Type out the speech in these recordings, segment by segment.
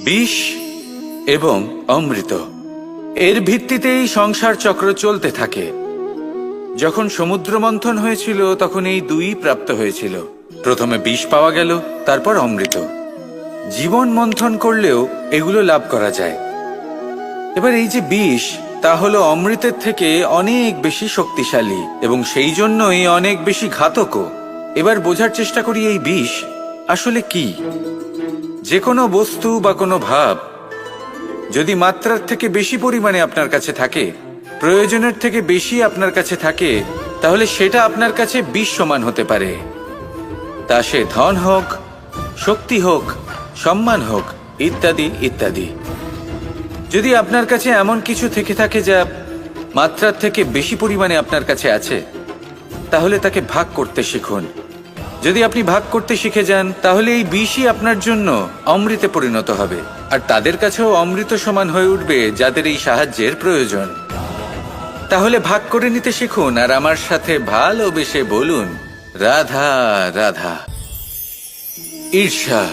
বিষ এবং অমৃত, এর ভিত্তিতেই সংসার চক্র চলতে থাকে। যখন সমুদ্র মন্থন হয়েছিল তখন এই দুই প্রাপ্ত হয়েছিল। প্রথমে বিষ পাওয়া গেল, তারপর অমৃত। জীবন মন্থন করলেও এগুলো লাভ করা যায়। এবার এই যে বিষ, তা হলো অমৃতের থেকে অনেক বেশি শক্তিশালী এবং সেই জন্যই অনেক বেশি ঘাতকও। এবার বোঝার চেষ্টা করি এই বিষ আসলে কি। যে কোনো বস্তু বা কোনো ভাব যদি মাত্রার থেকে বেশি পরিমাণে আপনার কাছে থাকে, প্রয়োজনের থেকে বেশি আপনার কাছে থাকে, তাহলে সেটা আপনার কাছে বিষ সমান হতে পারে। তা সে ধন হোক, শক্তি হোক, সম্মান হোক, ইত্যাদি ইত্যাদি। যদি আপনার কাছে এমন কিছু থেকে থাকে যা মাত্রার থেকে বেশি পরিমাণে আপনার কাছে আছে, তাহলে তাকে ভাগ করতে শিখুন। যদি আপনি ভাগ করতে শিখে যান, তাহলে এই বিষই আপনার জন্য অমৃতে পরিণত হবে, আর তাদের কাছেও অমৃত সমান হয়ে উঠবে যাদের এই সাহায্যের প্রয়োজন। তাহলে ভাগ করে নিতে শিখুন আর আমার সাথে ভালোবেসে বলুন, রাধা রাধা। ঈর্ষা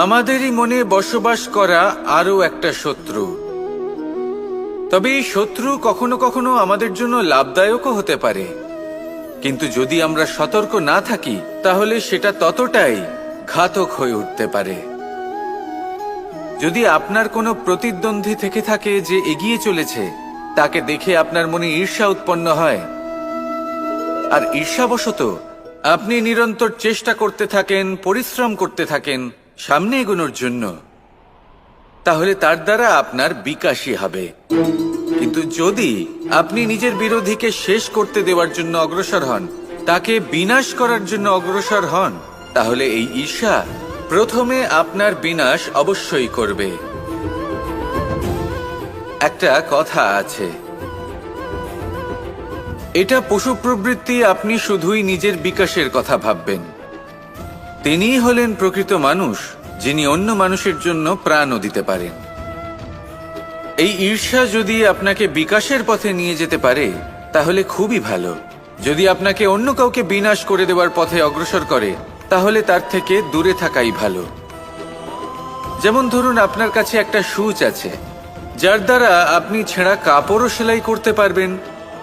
আমাদেরই মনে বসবাস করা আরো একটা শত্রু। তবে এই শত্রু কখনো কখনো আমাদের জন্য লাভদায়কও হতে পারে, কিন্তু যদি আমরা সতর্ক না থাকি তাহলে সেটা ততটাই ঘাতক হয়ে উঠতে পারে। যদি আপনার কোনো প্রতিদ্বন্দ্বী থেকে থাকে যে এগিয়ে চলেছে, তাকে দেখে আপনার মনে ঈর্ষা উৎপন্ন হয়, আর ঈর্ষাবশত আপনি নিরন্তর চেষ্টা করতে থাকেন, পরিশ্রম করতে থাকেন সামনে এগোনোর জন্য, তাহলে তার দ্বারা আপনার বিকাশই হবে। কিন্তু যদি আপনি নিজের বিরোধীকে শেষ করতে দেওয়ার জন্য অগ্রসর হন, তাকে বিনাশ করার জন্য অগ্রসর হন, তাহলে এই ঈর্ষা প্রথমে আপনার বিনাশ অবশ্যই করবে। একটা কথা আছে, এটা পশু প্রবৃত্তি, আপনি শুধুই নিজের বিকাশের কথা ভাববেন। তিনিই হলেন প্রকৃত মানুষ, যিনি অন্য মানুষের জন্য প্রাণও দিতে পারেন। এই ঈর্ষা যদি আপনাকে বিকাশের পথে নিয়ে যেতে পারে তাহলে খুবই ভালো। যদি আপনাকে অন্য কাউকে বিনাশ করে দেওয়ার পথে অগ্রসর করে, তাহলে তার থেকে দূরে থাকাই ভালো। যেমন ধরুন, আপনার কাছে একটা সূচ আছে, যার দ্বারা আপনি ছেঁড়া কাপড়ও সেলাই করতে পারবেন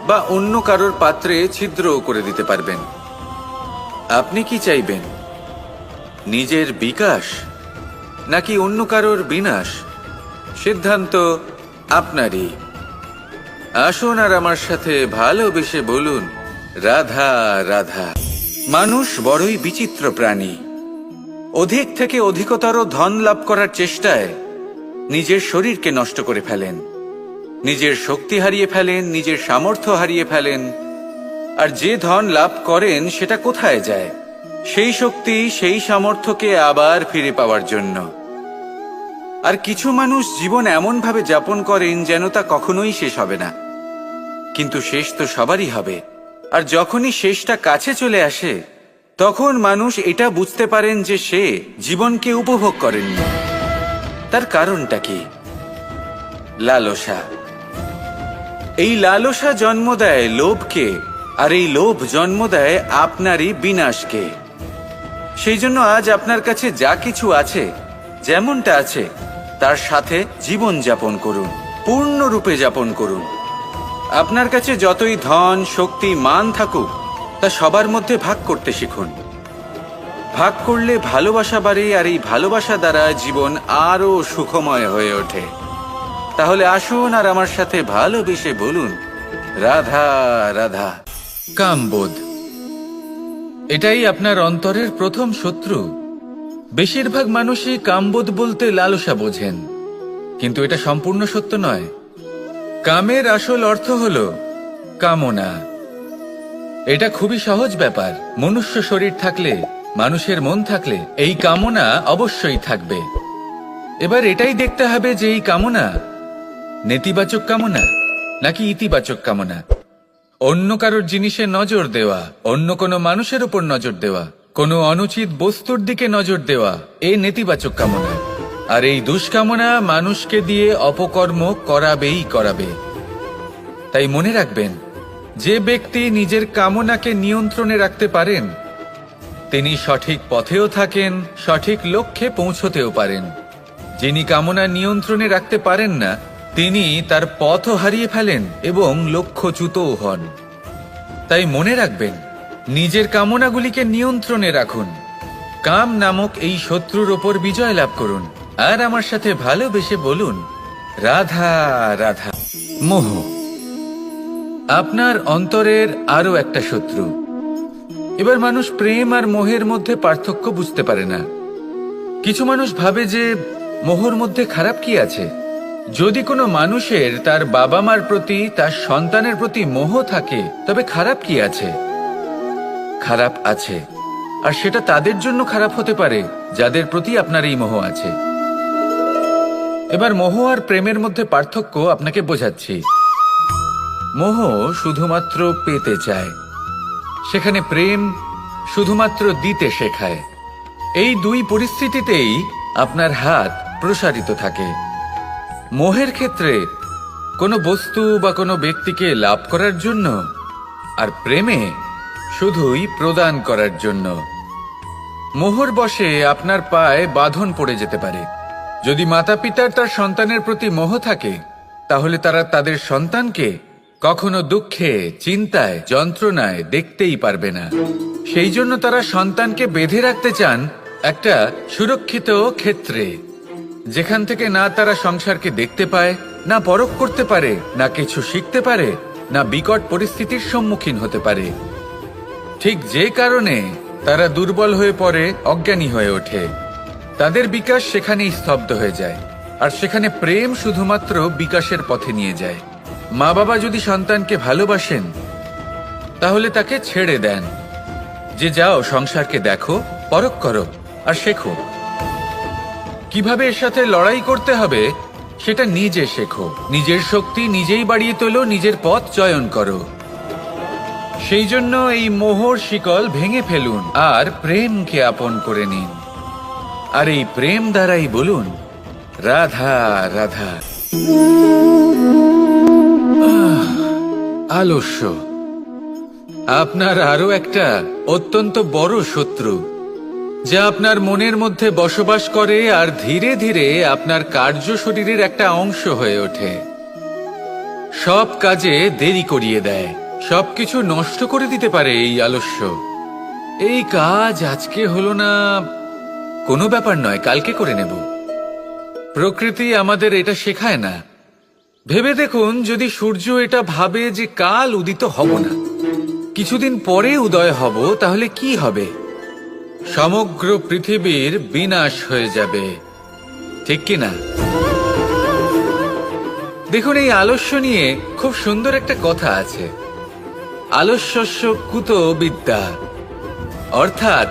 বা অন্য কারোর পাত্রে ছিদ্রও করে দিতে পারবেন। আপনি কি চাইবেন, নিজের বিকাশ নাকি অন্য কারোর বিনাশ? সিদ্ধান্ত আপনারই। আসুন আর আমার সাথে ভালোবেসে বলুন, রাধা রাধা। মানুষ বড়ই বিচিত্র প্রাণী। অধিক থেকে অধিকতর ধন লাভ করার চেষ্টায় নিজের শরীরকে নষ্ট করে ফেলেন, নিজের শক্তি হারিয়ে ফেলেন, নিজের সামর্থ্য হারিয়ে ফেলেন। আর যে ধন লাভ করেন সেটা কোথায় যায়? সেই শক্তি, সেই সামর্থ্যকে আবার ফিরে পাওয়ার জন্য। আর কিছু মানুষ জীবন এমনভাবে যাপন করেন যেন তা কখনোই শেষ হবে না, কিন্তু শেষ তো সবারই হবে। আর যখনই শেষটা কাছে চলে আসে, তখন মানুষ এটা বুঝতে পারেন যে সে জীবনকে উপভোগ করেননি। তার কারণটা কি? লালসা। এই লালসা জন্ম দেয় লোভকে, আর এই লোভ জন্ম দেয় আপনারই বিনাশকে। সেই জন্য আজ আপনার কাছে যা কিছু আছে, যেমনটা আছে, তার সাথে জীবন যাপন করুন, পূর্ণরূপে যাপন করুন। আপনার কাছে যতই ধন, শক্তি, মান থাকুক, তা সবার মধ্যে ভাগ করতে শিখুন। ভাগ করলে ভালোবাসা বাড়ে, আর এই ভালোবাসা দ্বারা জীবন আরো সুখময় হয়ে ওঠে। তাহলে আসুন আর আমার সাথে ভালোবেসে বলুন, রাধা রাধা। কামবোধ, এটাই আপনার অন্তরের প্রথম শত্রু। বেশিরভাগ মানুষই কামবোধ বলতে লালসা বোঝেন, কিন্তু এটা সম্পূর্ণ সত্য নয়। কামের আসল অর্থ হলো কামনা। এটা খুবই সহজ ব্যাপার। মনুষ্য শরীর থাকলে, মানুষের মন থাকলে এই কামনা অবশ্যই থাকবে। এবার এটাই দেখতে হবে যে এই কামনা নেতিবাচক কামনা নাকি ইতিবাচক কামনা। অন্য কারোর জিনিসে নজর দেওয়া, অন্য কোনো মানুষের উপর নজর দেওয়া, কোনো অনুচিত বস্তুর দিকে নজর দেওয়া, এই নেতিবাচক কামনা। আর এই দুষ্কামনা মানুষকে দিয়ে অপকর্ম করাবেই করাবে। তাই মনে রাখবেন, যে ব্যক্তি নিজের কামনাকে নিয়ন্ত্রণে রাখতে পারেন, তিনি সঠিক পথেও থাকেন, সঠিক লক্ষ্যে পৌঁছতেও পারেন। যিনি কামনা নিয়ন্ত্রণে রাখতে পারেন না, তিনি তার পথও হারিয়ে ফেলেন এবং লক্ষ্যচ্যুতও হন। তাই মনে রাখবেন, নিজের কামনাগুলিকে নিয়ন্ত্রণে রাখুন। কাম নামক এই শত্রুর ওপর বিজয় লাভ করুন। আর আমার সাথে ভালোবেসে বলুন, রাধা রাধা। মোহ আপনার অন্তরের আরো একটা শত্রু। এবার মানুষ প্রেম আর মোহের মধ্যে পার্থক্য বুঝতে পারে না। কিছু মানুষ ভাবে যে মোহর মধ্যে খারাপ কি আছে। যদি কোনো মানুষের তার বাবা মার প্রতি, তার সন্তানের প্রতি মোহ থাকে, তবে খারাপ কি আছে? খারাপ আছে, আর সেটা তাদের জন্য খারাপ হতে পারে যাদের প্রতি আপনার এই মোহ আছে। এবার মোহ আর প্রেমের মধ্যে পার্থক্য আপনাকে বোঝাচ্ছি। মোহ শুধুমাত্র পেতে চায়, সেখানে প্রেম শুধুমাত্র দিতে শেখায়। এই দুই পরিস্থিতিতেই আপনার হাত প্রসারিত থাকে। মোহের ক্ষেত্রে কোনো বস্তু বা কোনো ব্যক্তিকে লাভ করার জন্য, আর প্রেমে শুধুই প্রদান করার জন্য। মোহর বশে আপনার পায়ে বাঁধন পড়ে যেতে পারে। যদি মাতা পিতার তার সন্তানের প্রতি মোহ থাকে, তাহলে তারা তাদের সন্তানকে কখনো দুঃখে, চিন্তায়, যন্ত্রণায় দেখতেই পারবে না। সেই জন্য তারা সন্তানকে বেঁধে রাখতে চান একটা সুরক্ষিত ক্ষেত্রে, যেখান থেকে না তারা সংসারকে দেখতে পায়, না পরখ করতে পারে, না কিছু শিখতে পারে, না বিকট পরিস্থিতির সম্মুখীন হতে পারে। ঠিক যে কারণে তারা দুর্বল হয়ে পড়ে, অজ্ঞানী হয়ে ওঠে। তাদের বিকাশ সেখানেই স্তব্ধ হয়ে যায়, আর সেখানে প্রেম শুধুমাত্র বিকাশের পথে নিয়ে যায়। মা বাবা যদি সন্তানকে ভালোবাসেন, তাহলে তাকে ছেড়ে দেন যে যাও সংসারকে দেখো, পরখ করো আর শেখো। কিভাবে এর সাথে লড়াই করতে হবে সেটা নিজে শেখো। নিজের শক্তি নিজেই বাড়িয়ে তোলো, নিজের পথ চয়ন করো। সেই জন্য এই মোহর শিকল ভেঙে ফেলুন আর প্রেমকে আপন করে নিন। আর এই প্রেম দ্বারাই বলুন, রাধা রাধা। আলস্য আপনার আরো একটা অত্যন্ত বড় শত্রু, যা আপনার মনের মধ্যে বসবাস করে আর ধীরে ধীরে আপনার কার্য শরীরের একটা অংশ হয়ে ওঠে। সব কাজে দেরি করিয়ে দেয়, সবকিছু নষ্ট করে দিতে পারে এই আলস্য। এই কাজ আজকে হলো না, কোনো ব্যাপার নয়, কালকে করে নেব। প্রকৃতি আমাদের এটা শেখায় না। ভেবে দেখুন, যদি সূর্য এটা ভাবে যে কাল উদিত হব না, কিছুদিন পরে উদয় হব, তাহলে কি হবে? সমগ্র পৃথিবীর বিনাশ হয়ে যাবে, ঠিক কি না? দেখুন, এই আলস্য নিয়ে খুব সুন্দর একটা কথা আছে, আলস্যস্য কুত বিদ্যা। অর্থাৎ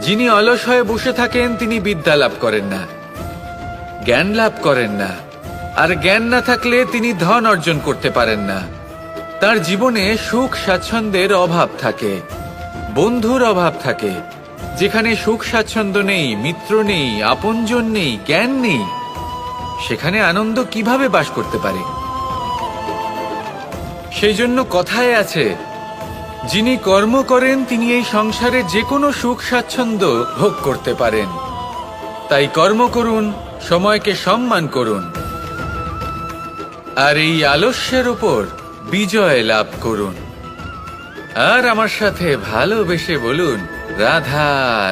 যিনি অলস হয়ে বসে থাকেন তিনি বিদ্যা লাভ করেন না, জ্ঞান লাভ করেন না। আর জ্ঞান না থাকলে তিনি ধন অর্জন করতে পারেন না। তার জীবনে সুখ স্বাচ্ছন্দ্যের অভাব থাকে, বন্ধুর অভাব থাকে। যেখানে সুখ স্বাচ্ছন্দ্য নেই, মিত্র নেই, আপনজন নেই, জ্ঞান নেই, সেখানে আনন্দ কিভাবে বাস করতে পারে? সেই জন্য কথায় আছে, যিনি কর্ম করেন তিনি এই সংসারে যে কোনো সুখ স্বাচ্ছন্দ্য ভোগ করতে পারেন। তাই কর্ম করুন, সময়কে সম্মান করুন, আর এই আলস্যের উপর বিজয় লাভ করুন। আর আমার সাথে ভালোবেসে বলুন, রাধা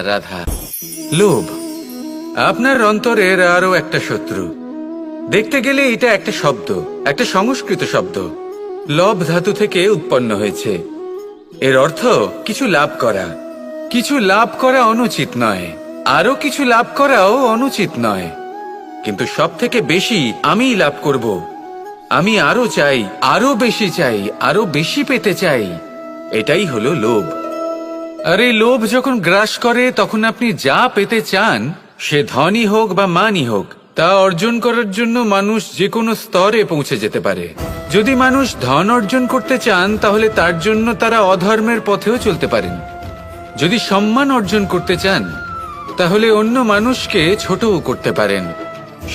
রাধা। লোভ আপনার অন্তরের আরো একটা শত্রু। দেখতে গেলে এটা একটা শব্দ, একটা সংস্কৃত শব্দ, লব ধাতু থেকে উৎপন্ন হয়েছে। এর অর্থ কিছু লাভ করা। কিছু লাভ করা অনুচিত নয়, আরো কিছু লাভ করাও অনুচিত নয়, কিন্তু সব থেকে বেশি আমিই লাভ করব, আমি আরো চাই, আরো বেশি চাই, আরো বেশি পেতে চাই, এটাই হলো লোভ। আর এই লোভ যখন গ্রাস করে, তখন আপনি যা পেতে চান, সে ধনই হোক বা মানই হোক, তা অর্জন করার জন্য মানুষ যে কোনো স্তরে পৌঁছে যেতে পারে। যদি মানুষ ধন অর্জন করতে চান, তাহলে তার জন্য তারা অধর্মের পথেও চলতে পারেন। যদি সম্মান অর্জন করতে চান, তাহলে অন্য মানুষকে ছোটও করতে পারেন।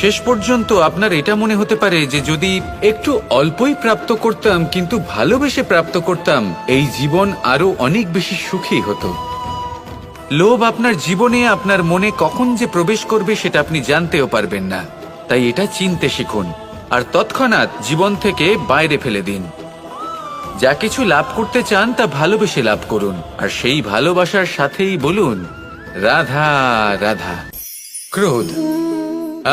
শেষ পর্যন্ত আপনার এটা মনে হতে পারে যে যদি একটু অল্পই প্রাপ্ত করতাম, কিন্তু ভালোবেসে প্রাপ্ত করতাম, এই জীবন আরো অনেক বেশি সুখী হতো। লোভ আপনার জীবনে, আপনার মনে কখন যে প্রবেশ করবে সেটা আপনি জানতেও পারবেন না। তাই এটা চিনতে শিখুন আর তৎক্ষণাৎ জীবন থেকে বাইরে ফেলে দিন। যা কিছু লাভ করতে চান তা ভালোবেসে লাভ করুন, আর সেই ভালোবাসার সাথেই বলুন রাধা রাধা। ক্রোধ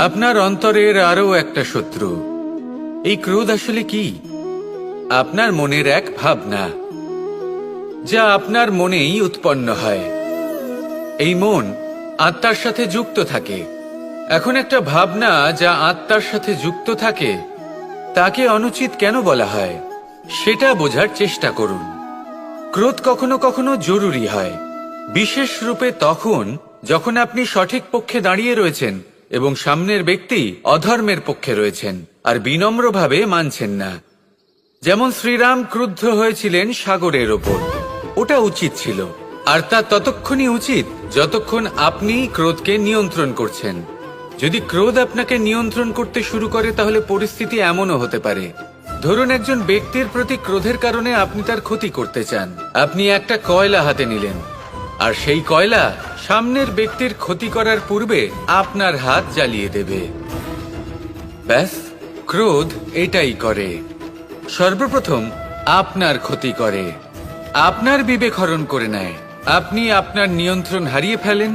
আপনার অন্তরের আরো একটা শত্রু। এই ক্রোধ আসলে কি? আপনার মনের এক ভাবনা, যা আপনার মনেই উৎপন্ন হয়। এই মন আত্মার সাথে যুক্ত থাকে। এখন একটা ভাবনা যা আত্মার সাথে যুক্ত থাকে, তাকে অনুচিত কেন বলা হয় সেটা বোঝার চেষ্টা করুন। ক্রোধ কখনো কখনো জরুরি হয়, বিশেষ রূপে তখন যখন আপনি সঠিক পক্ষে দাঁড়িয়ে রয়েছেন এবং সামনের ব্যক্তি অধর্মের পক্ষে রয়েছেন আর বিনম্রভাবে মানছেন না। যেমন শ্রীরাম ক্রুদ্ধ হয়েছিলেন সাগরের ওপর। ওটা উচিত ছিল, আর তা ততক্ষণই উচিত যতক্ষণ আপনি ক্রোধকে নিয়ন্ত্রণ করছেন। যদি ক্রোধ আপনাকে নিয়ন্ত্রণ করতে শুরু করে, তাহলে পরিস্থিতি এমনও হতে পারে, ধরুন একজন ব্যক্তির প্রতি ক্রোধের কারণে আপনি তার ক্ষতি করতে চান। আপনি একটা কয়লা হাতে নিলেন, আর সেই কয়লা সামনের ব্যক্তির ক্ষতি করার পূর্বে আপনার হাত জ্বালিয়ে দেবে। ব্যাস, ক্রোধ এটাই করে। সর্বপ্রথম আপনার ক্ষতি করে, আপনার বিবেক হরণ করে নেয়, আপনি আপনার নিয়ন্ত্রণ হারিয়ে ফেলেন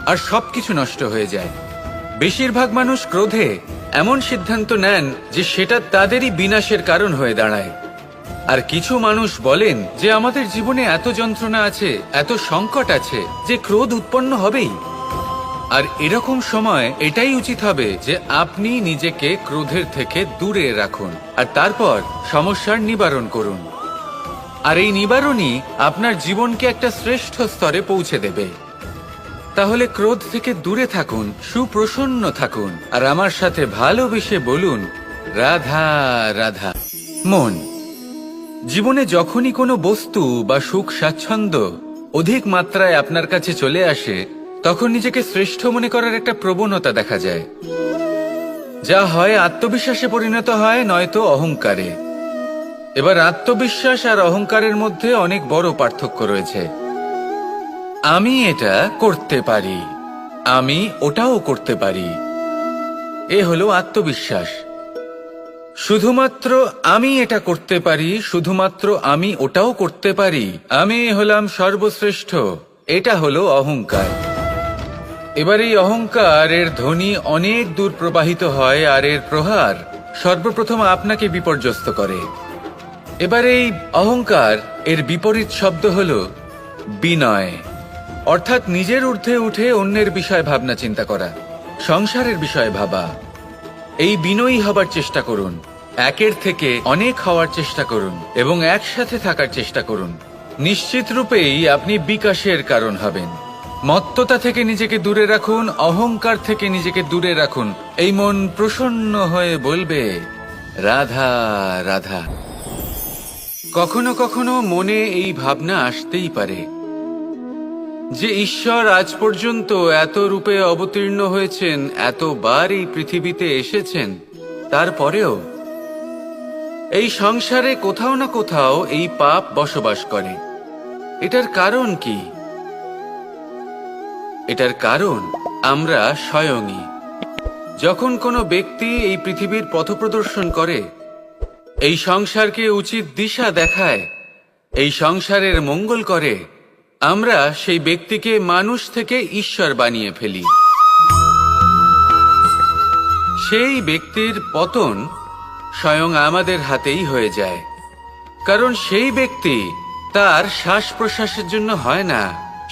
আর সবকিছু নষ্ট হয়ে যায়। বেশিরভাগ মানুষ ক্রোধে এমন সিদ্ধান্ত নেন যে সেটা তাদেরই বিনাশের কারণ হয়ে দাঁড়ায়। আর কিছু মানুষ বলেন যে আমাদের জীবনে এত যন্ত্রণা আছে, এত সংকট আছে যে ক্রোধ উৎপন্ন হবেই। আর এরকম সময় এটাই উচিত হবে যে আপনি নিজেকে ক্রোধের থেকে দূরে রাখুন আর তারপর সমস্যার নিবারণ করুন। আর এই নিবারণই আপনার জীবনকে একটা শ্রেষ্ঠ স্তরে পৌঁছে দেবে। তাহলে ক্রোধ থেকে দূরে থাকুন, সুপ্রসন্ন থাকুন, আর আমার সাথে ভালোবেসে বলুন রাধা রাধা। মন, জীবনে যখনই কোনো বস্তু বা সুখ স্বাচ্ছন্দ্য অধিক মাত্রায় আপনার কাছে চলে আসে, তখন নিজেকে শ্রেষ্ঠ মনে করার একটা প্রবণতা দেখা যায়, যা হয় আত্মবিশ্বাসে পরিণত হয়, নয়তো অহংকারে। এবার আত্মবিশ্বাস আর অহংকারের মধ্যে অনেক বড় পার্থক্য রয়েছে। আমি এটা করতে পারি, আমি ওটাও করতে পারি, এ হলো আত্মবিশ্বাস। শুধুমাত্র আমি এটা করতে পারি, শুধুমাত্র আমি ওটাও করতে পারি, আমি হলাম সর্বশ্রেষ্ঠ, এটা হলো অহংকার। এবার এই অহংকার এর ধ্বনি অনেক দূর প্রবাহিত হয়, আর এর প্রহার সর্বপ্রথম আপনাকে বিপর্যস্ত করে। এবার এই অহংকার এর বিপরীত শব্দ হলো বিনয়, অর্থাৎ নিজের ঊর্ধ্বে উঠে অন্যের বিষয়ে ভাবনা চিন্তা করা, সংসারের বিষয়ে ভাবা। এই বিনয়ী হবার চেষ্টা করুন, একের থেকে অনেক হওয়ার চেষ্টা করুন এবং একসাথে থাকার চেষ্টা করুন। নিশ্চিত রূপেই আপনি বিকাশের কারণ হবেন। মত্ততা থেকে নিজেকে দূরে রাখুন, অহংকার থেকে নিজেকে দূরে রাখুন। এই মন প্রসন্ন হয়ে বলবে রাধা রাধা। কখনো কখনো মনে এই ভাবনা আসতেই পারে যে ঈশ্বর আজ পর্যন্ত এত রূপে অবতীর্ণ হয়েছেন, এতবার এই পৃথিবীতে এসেছেন, তারপরেও এই সংসারে কোথাও না কোথাও এই পাপ বসবাস করে। এটার কারণ কি? এটার কারণ আমরা স্বয়ংই। যখন কোনো ব্যক্তি এই পৃথিবীর পথপ্রদর্শন করে, এই সংসারকে উচিত দিশা দেখায়, এই সংসারের মঙ্গল করে, আমরা সেই ব্যক্তিকে মানুষ থেকে ঈশ্বর বানিয়ে ফেলি। সেই ব্যক্তির পতন স্বয়ং আমাদের হাতেই হয়ে যায়, কারণ সেই ব্যক্তি তার শ্বাস প্রশ্বাসের জন্য হয় না।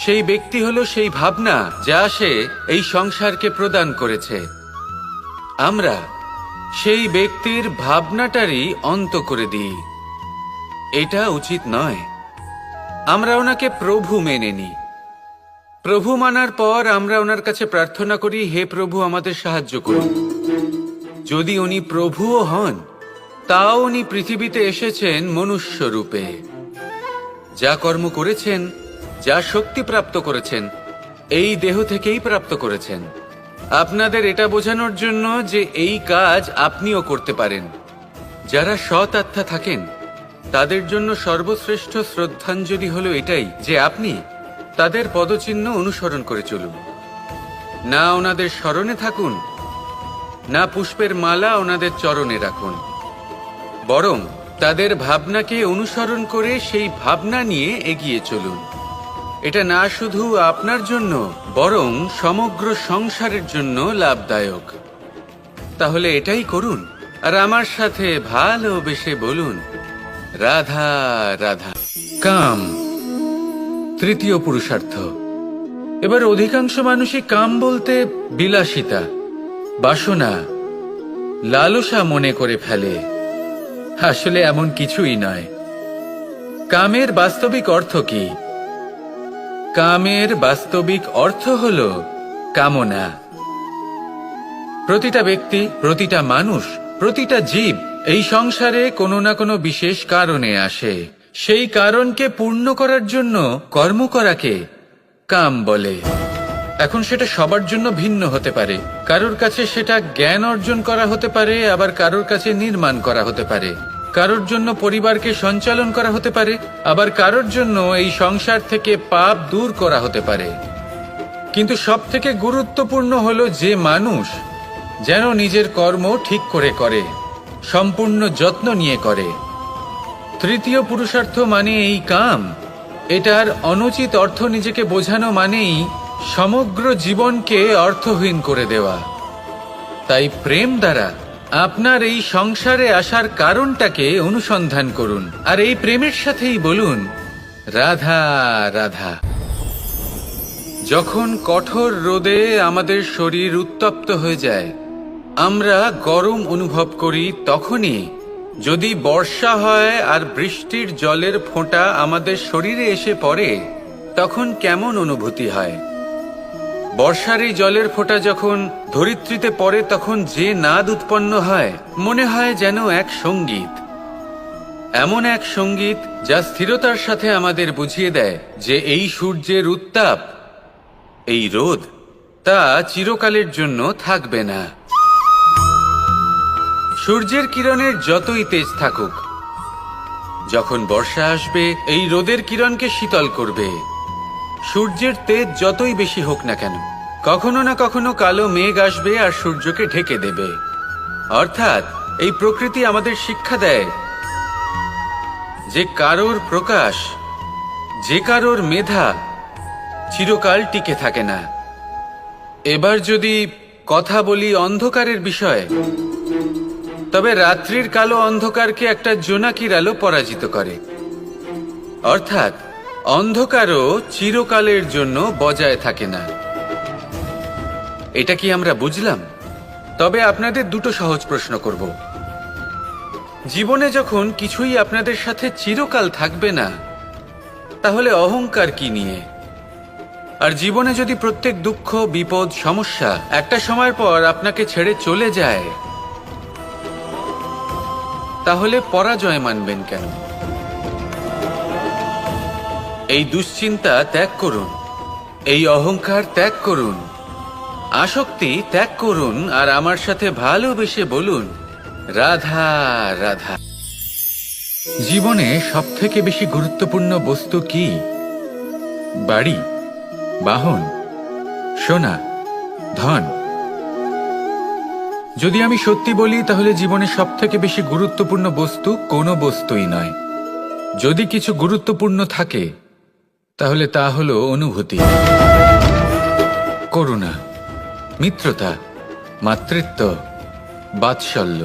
সেই ব্যক্তি হলো সেই ভাবনা যা সে এই সংসারকে প্রদান করেছে। আমরা সেই ব্যক্তির ভাবনাটারই অন্ত করে দিই। এটা উচিত নয়। আমরা ওনাকে প্রভু মেনে নিই। প্রভু মানার পর আমরা ওনার কাছে প্রার্থনা করি, হে প্রভু আমাদের সাহায্য করুন। যদি উনি প্রভুও হন, তাও উনি পৃথিবীতে এসেছেন মনুষ্য রূপে। যা কর্ম করেছেন, যা শক্তি প্রাপ্ত করেছেন, এই দেহ থেকেই প্রাপ্ত করেছেন। আপনাদের এটা বোঝানোর জন্য যে এই কাজ আপনিও করতে পারেন। যারা সৎ আত্মা থাকেন, তাদের জন্য সর্বশ্রেষ্ঠ শ্রদ্ধাঞ্জলি হলো এটাই যে আপনি তাদের পদচিহ্ন অনুসরণ করে চলুন। না ওনাদের স্মরণে থাকুন, না পুষ্পের মালা ওনাদের চরণে রাখুন, বরং তাদের ভাবনাকে অনুসরণ করে সেই ভাবনা নিয়ে এগিয়ে চলুন। এটা না শুধু আপনার জন্য, বরং সমগ্র সংসারের জন্য লাভদায়ক। তাহলে এটাই করুন, আর আমার সাথে ভালোবেসে বলুন, রাধা রাধা। কাম তৃতীয় পুরুষার্থ। এবার অধিকাংশ মানুষই কাম বলতে বিলাসিতা, বাসনা, লালসা মনে করে ফেলে। আসলে এমন কিছুই নয়। কামের বাস্তবিক অর্থ কি? কামের বাস্তবিক অর্থ হল কামনা। প্রতিটা ব্যক্তি, প্রতিটা মানুষ, প্রতিটা জীব এই সংসারে কোনো না কোনো বিশেষ কারণে আসে। সেই কারণকে পূর্ণ করার জন্য কর্ম করাকে কাম বলে। এখন সেটা সবার জন্য ভিন্ন হতে পারে। কারোর কাছে সেটা জ্ঞান অর্জন করা হতে পারে, আবার কারোর কাছে নির্মাণ করা হতে পারে। কারোর জন্য পরিবারকে সঞ্চালন করা হতে পারে, আবার কারোর জন্য এই সংসার থেকে পাপ দূর করা হতে পারে। কিন্তু সবথেকে গুরুত্বপূর্ণ হলো যে মানুষ যেন নিজের কর্ম ঠিক করে করে, সম্পূর্ণ যত্ন নিয়ে করে। তৃতীয় পুরুষার্থ মানে এই কাম। এটার অনুচিত অর্থ নিজেকে বোঝানো মানেই সমগ্র জীবনকে অর্থহীন করে দেওয়া। তাই প্রেম দ্বারা আপনার এই সংসারে আসার কারণটাকে অনুসন্ধান করুন, আর এই প্রেমের সাথেই বলুন, রাধা রাধা। যখন কঠোর রোদে আমাদের শরীর উত্তপ্ত হয়ে যায়, আমরা গরম অনুভব করি, তখনই যদি বর্ষা হয় আর বৃষ্টির জলের ফোঁটা আমাদের শরীরে এসে পড়ে, তখন কেমন অনুভূতি হয়? বর্ষার এই জলের ফোঁটা যখন ধরিত্রীতে পড়ে, তখন যে নাদ উৎপন্ন হয়, মনে হয় যেন এক সঙ্গীত। এমন এক সঙ্গীত যা স্থিরতার সাথে আমাদের বুঝিয়ে দেয় যে এই সূর্যের উত্তাপ, এই রোদ, তা চিরকালের জন্য থাকবে না। সূর্যের কিরণের যতই তেজ থাকুক, যখন বর্ষা আসবে এই রোদের কিরণকে শীতল করবে। সূর্যের তেজ যতই বেশি হোক না কেন, কখনো না কখনো কালো মেঘ আসবে আর সূর্যকে ঢেকে দেবে। অর্থাৎ এই প্রকৃতি আমাদের শিক্ষা দেয় যে কারোর প্রকাশ, যে কারোর মেধা চিরকাল টিকে থাকে না। এবার যদি কথা বলি অন্ধকারের বিষয়ে, তবে রাত্রির কালো অন্ধকারকে একটা জোনাকির আলো পরাজিত করে। অর্থাৎ অন্ধকারও চিরকালের জন্য বজায় থাকে না। এটা কি আমরা বুঝলাম? তবে আপনাদের দুটো সহজ প্রশ্ন করব। জীবনে যখন কিছুই আপনাদের সাথে চিরকাল থাকবে না, তাহলে অহংকার কি নিয়ে? আর জীবনে যদি প্রত্যেক দুঃখ, বিপদ, সমস্যা একটা সময়ের পর আপনাকে ছেড়ে চলে যায়, তাহলে পরাজয় মানবেন কেন? এই দুশ্চিন্তা ত্যাগ করুন, এই অহংকার ত্যাগ করুন, আসক্তি ত্যাগ করুন, আর আমার সাথে ভালোবেসে বলুন, রাধা রাধা। জীবনে সবথেকে বেশি গুরুত্বপূর্ণ বস্তু কি? বাড়ি, বাহন, সোনা, ধন। যদি আমি সত্যি বলি, তাহলে জীবনে সবথেকে বেশি গুরুত্বপূর্ণ বস্তু কোনো বস্তুই নয়। যদি কিছু গুরুত্বপূর্ণ থাকে, তাহলে তা হলো অনুভূতি, করুণা, মিত্রতা, মাতৃত্ব, বাৎসল্য,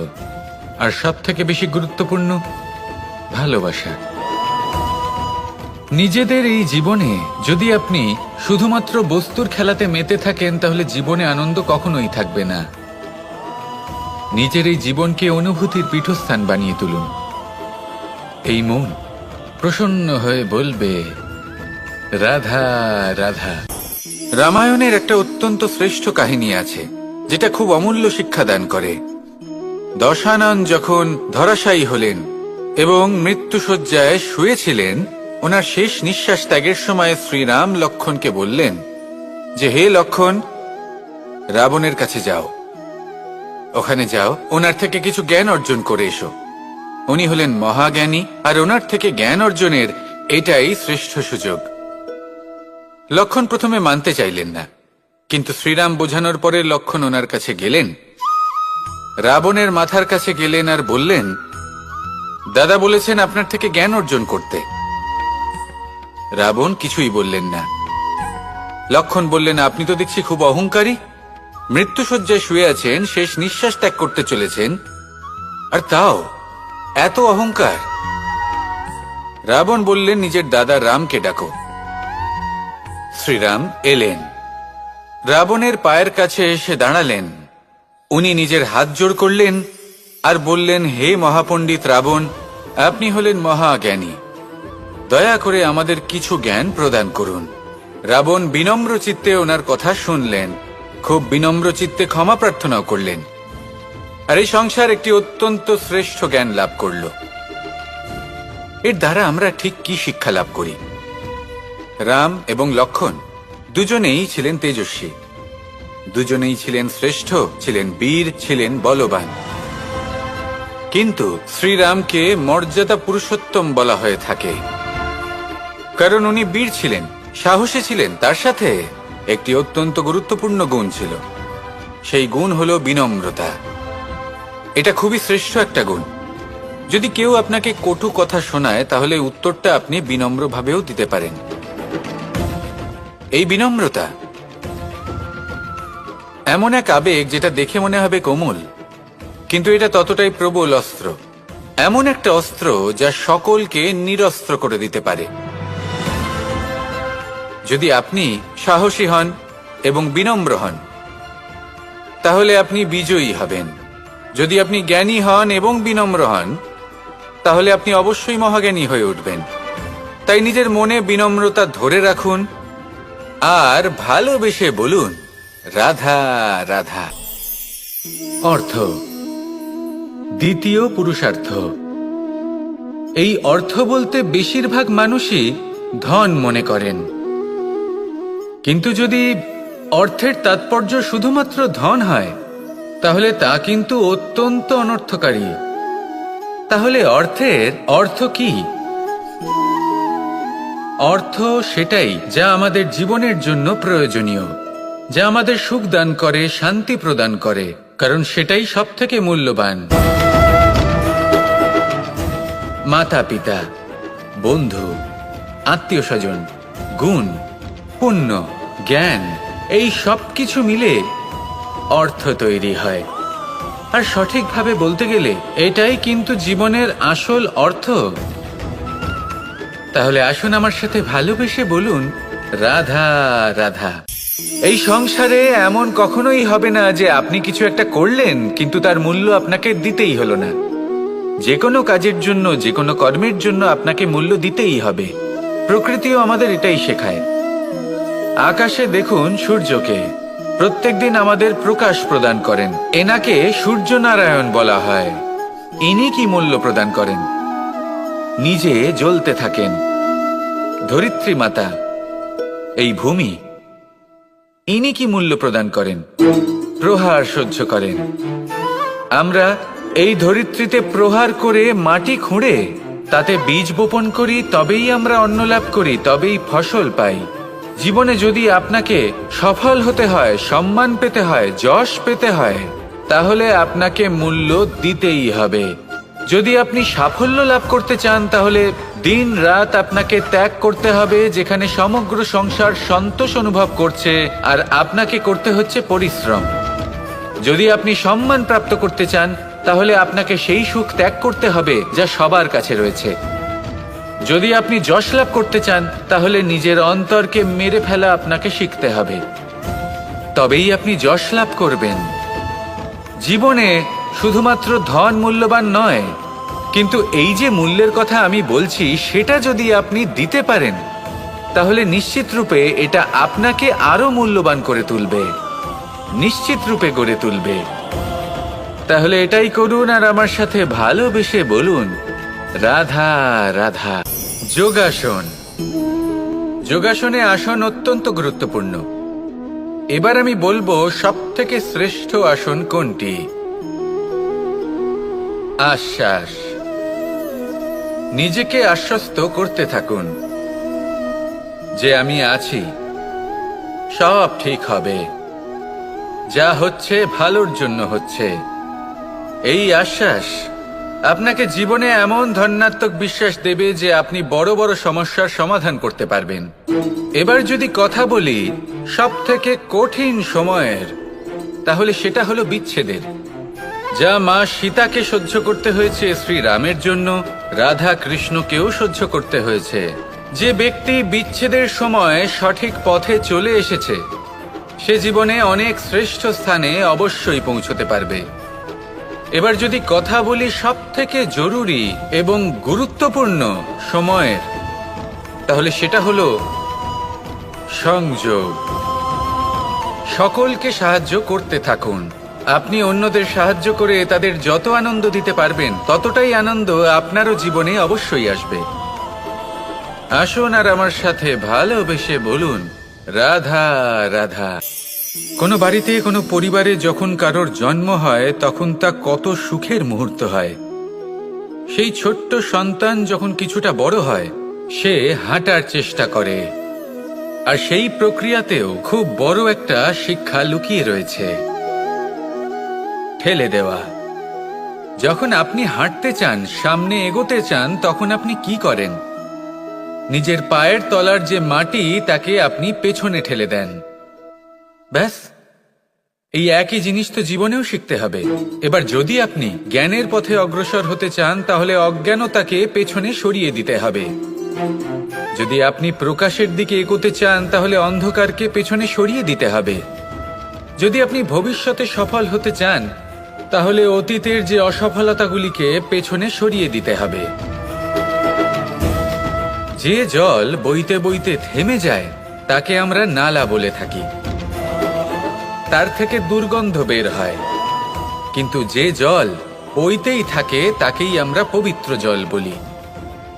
আর সবথেকে বেশি গুরুত্বপূর্ণ ভালোবাসা। নিজেদের এই জীবনে যদি আপনি শুধুমাত্র বস্তুর খেলাতে মেতে থাকেন, তাহলে জীবনে আনন্দ কখনোই থাকবে না। নিজের এই জীবনকে অনুভূতির পীঠস্থান বানিয়ে তুলুন। এই মন প্রসন্ন হয়ে বলবে, রাধা রাধা। রামায়ণের একটা অত্যন্ত শ্রেষ্ঠ কাহিনী আছে, যেটা খুব অমূল্য শিক্ষা দান করে। দশানন যখন ধরাশায়ী হলেন এবং মৃত্যুশয্যায় শুয়েছিলেন, ওনার শেষ নিঃশ্বাস ত্যাগের সময় শ্রীরাম লক্ষ্মণকে বললেন যে, হে লক্ষ্মণ, রাবণের কাছে যাও, ওখানে যাও, ওনার থেকে কিছু জ্ঞান অর্জন করে এসো। উনি হলেন মহাজ্ঞানী, আর ওনার থেকে জ্ঞান অর্জনের এটাই শ্রেষ্ঠ সুযোগ। লক্ষণ প্রথমে মানতে চাইলেন না, কিন্তু শ্রীরাম বোঝানোর পরে লক্ষণ ওনার কাছে গেলেন, রাবণের মাথার কাছে গেলেন আর বললেন, দাদা বলেছেন আপনার থেকে জ্ঞান অর্জন করতে। রাবণ কিছুই বললেন না। লক্ষণ বললেন, আপনি তো দেখছি খুব অহংকারী, মৃত্যুশয্যায় শুয়ে আছেন, শেষ নিঃশ্বাস ত্যাগ করতে চলেছেন, আর তাও এত অহংকার। রাবণ বললেন, নিজের দাদা রামকে ডাকো। শ্রীরাম এলেন, রাবণের পায়ের কাছে এসে দাঁড়ালেন। উনি নিজের হাত জোড় করলেন আর বললেন, হে মহাপণ্ডিত রাবণ, আপনি হলেন মহাজ্ঞানী, দয়া করে আমাদের কিছু জ্ঞান প্রদান করুন। রাবণ বিনম্র চিত্তে ওনার কথা শুনলেন, খুব বিনম্র চিত্তে ক্ষমা প্রার্থনাও করলেন, আর এই সংসার একটি অত্যন্ত শ্রেষ্ঠ জ্ঞান লাভ করল। এর দ্বারা আমরা ঠিক কি শিক্ষা লাভ করি? রাম এবং লক্ষণ দুজনেই ছিলেন তেজস্বী, দুজনেই ছিলেন শ্রেষ্ঠ, ছিলেন বীর, ছিলেন বলবান। কিন্তু শ্রীরামকে মর্যাদা পুরুষোত্তম বলা হয়ে থাকে, কারণ উনি বীর ছিলেন, সাহসী ছিলেন, তার সাথে একটি অত্যন্ত গুরুত্বপূর্ণ গুণ ছিল। সেই গুণ হলো বিনম্রতা। এটা খুবই শ্রেষ্ঠ একটা গুণ। যদি কেউ আপনাকে কটু কথা শোনায়, তাহলে উত্তরটা আপনি বিনম্রভাবেও দিতে পারেন। এই বিনম্রতা এমন এক আবেগ যেটা দেখে মনে হবে কোমল, কিন্তু এটা ততটাই প্রবল অস্ত্র, এমন একটা অস্ত্র যা সকলকে নিরস্ত্র করে দিতে পারে। যদি আপনি সাহসী হন এবং বিনম্র হন, তাহলে আপনি বিজয়ী হবেন। যদি আপনি জ্ঞানী হন এবং বিনম্র হন, তাহলে আপনি অবশ্যই মহাজ্ঞানী হয়ে উঠবেন। তাই নিজের মনে বিনম্রতা ধরে রাখুন আর ভালোবেসে বলুন, রাধা রাধা। অর্থ, দ্বিতীয় পুরুষার্থ। এই অর্থ বলতে বেশিরভাগ মানুষই ধন মনে করেন, কিন্তু যদি অর্থের তাৎপর্য শুধুমাত্র ধন হয়, তাহলে তা কিন্তু অত্যন্ত অনর্থকারী। তাহলে অর্থের অর্থ কি? অর্থ সেটাই যা আমাদের জীবনের জন্য প্রয়োজনীয়, যা আমাদের সুখ দান করে, শান্তি প্রদান করে, কারণ সেটাই সবথেকে মূল্যবান। মাতা পিতা, বন্ধু, আত্মীয় স্বজন, গুণ, পুণ্য, জ্ঞান, এই সব কিছু মিলে অর্থ তৈরি হয়। আর সঠিকভাবে বলতে গেলে এটাই কিন্তু জীবনের আসল অর্থ। তাহলে আসুন আমার সাথে ভালোবেসে বলুন, রাধা রাধা। এই সংসারে এমন কখনোই হবে না যে আপনি কিছু একটা করলেন কিন্তু তার মূল্য আপনাকে দিতেই হলো না। যে কোনো কাজের জন্য, যে কোনো কর্মের জন্য আপনাকে মূল্য দিতেই হবে। প্রকৃতিও আমাদের এটাই শেখায়। আকাশে দেখুন সূর্যকে, প্রত্যেকদিন আমাদের প্রকাশ প্রদান করেন। এনাকে সূর্যনারায়ণ বলা হয়। ইনি কি মূল্য প্রদান করেন? নিজে জ্বলতে থাকেন। ধরিত্রী মাতা, এই ভূমি, ইনি কি মূল্য প্রদান করেন? প্রহার সহ্য করেন। আমরা এই ধরিত্রীতে প্রহার করে মাটি খুঁড়ে তাতে বীজ বপন করি, তবেই আমরা অন্ন লাভ করি, তবেই ফসল পাই। জীবনে যদি আপনাকে সফল হতে হয়, সম্মান পেতে হয়, যশ পেতে হয়, তাহলে আপনাকে মূল্য দিতেই হবে। যদি আপনি সাফল্য লাভ করতে চান, তাহলে দিন রাত আপনাকে ত্যাগ করতে হবে, যেখানে সমগ্র সংসার সন্তোষ অনুভব করছে, আর আপনাকে করতে হচ্ছে পরিশ্রম। যদি আপনি সম্মান প্রাপ্ত করতে চান, তাহলে আপনাকে সেই সুখ ত্যাগ করতে হবে যা সবার কাছে রয়েছে। যদি আপনি যশ লাভ করতে চান, তাহলে নিজের অন্তরকে মেরে ফেলা আপনাকে শিখতে হবে, তবেই আপনি যশ লাভ করবেন। জীবনে শুধুমাত্র ধন মূল্যবান নয়, কিন্তু এই যে মূল্যের কথা আমি বলছি, সেটা যদি আপনি দিতে পারেন, তাহলে নিশ্চিত রূপে এটা আপনাকে আরো মূল্যবান করে তুলবে, নিশ্চিত রূপে গড়ে তুলবে। তাহলে এটাই করুন আর আমার সাথে ভালোবেসে বলুন, রাধা রাধা। যোগাসন। যোগাসনে আসন অত্যন্ত গুরুত্বপূর্ণ। এবার আমি বলবো সবথেকে শ্রেষ্ঠ আসন কোনটি। আশ্বাস। নিজেকে আশ্বস্ত করতে থাকুন যে আমি আছি, সব ঠিক হবে। যা হচ্ছে ভালোর জন্য হচ্ছে, এই আশ্বাস আপনাকে জীবনে এমন ধনাত্মক বিশ্বাস দেবে যে আপনি বড় বড় সমস্যার সমাধান করতে পারবেন। এবার যদি কথা বলি সব থেকে কঠিন সময়ের, তাহলে সেটা হলো বিচ্ছেদের। যা মা সীতাকে সহ্য করতে হয়েছে শ্রীরামের জন্য, রাধা কৃষ্ণকেও সহ্য করতে হয়েছে। যে ব্যক্তি বিচ্ছেদের সময় সঠিক পথে চলে এসেছে, সে জীবনে অনেক শ্রেষ্ঠ স্থানে অবশ্যই পৌঁছতে পারবে। এবার যদি কথা বলি সব থেকে জরুরি এবং গুরুত্বপূর্ণ সময়ের, তাহলে সেটা হলো সংযোগ। সকলকে সাহায্য করতে থাকুন। আপনি অন্যদের সাহায্য করে তাদের যত আনন্দ দিতে পারবেন, ততটাই আনন্দ আপনারও জীবনে অবশ্যই আসবে। আসুন আর আমার সাথে ভালোবেসে বলুন, রাধা রাধা। কোনো বাড়িতে, কোনো পরিবারে যখন কারোর জন্ম হয়, তখন তা কত সুখের মুহূর্ত হয়। সেই ছোট্ট সন্তান যখন কিছুটা বড় হয়, সে হাঁটার চেষ্টা করে, আর সেই প্রক্রিয়াতেও খুব বড় একটা শিক্ষা লুকিয়ে রয়েছে, ঠেলে দেওয়া। যখন আপনি হাঁটতে চান, সামনে এগোতে চান, তখন আপনি কি করেন? নিজের পায়ের তলার যে মাটি, তাকে আপনি পেছনে ঠেলে দেন। ব্যাস, এই একই জিনিস তো জীবনেও শিখতে হবে। এবার যদি আপনি জ্ঞানের পথে অগ্রসর হতে চান, তাহলে অজ্ঞানতাকে পেছনে সরিয়ে দিতে হবে। যদি আপনি প্রকাশের দিকে এগোতে চান, তাহলে অন্ধকারকে পেছনে সরিয়ে দিতে হবে। যদি আপনি ভবিষ্যতে সফল হতে চান, তাহলে অতীতের যে অসফলতাগুলিকে পেছনে সরিয়ে দিতে হবে। যে জল বইতে বইতে থেমে যায়, তাকে আমরা নালা বলে থাকি। তার থেকে দুর্গন্ধ বের হয়। কিন্তু যে জল বইতেই থাকে, তাকেই আমরা পবিত্র জল বলি।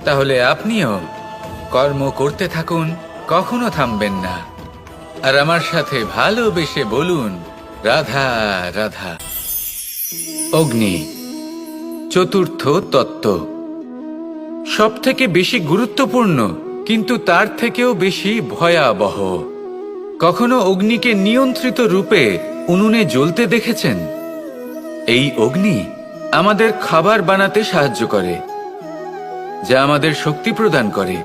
তাহলে আপনিও কর্ম করতে থাকুন, কখনো থামবেন না। আর আমার সাথে ভালোবেসে বলুন, রাধা রাধা। অগ্নি, চতুর্থ তত্ত্ব, সব থেকে বেশি গুরুত্বপূর্ণ, কিন্তু তার থেকেও বেশি ভয়াবহ। কখনো অগ্নিকে নিয়ন্ত্রিত রূপে উনুনে জ্বলতে দেখেছেন? এই অগ্নি আমাদের খাবার বানাতে সাহায্য করে, যা আমাদের শক্তি প্রদান করে।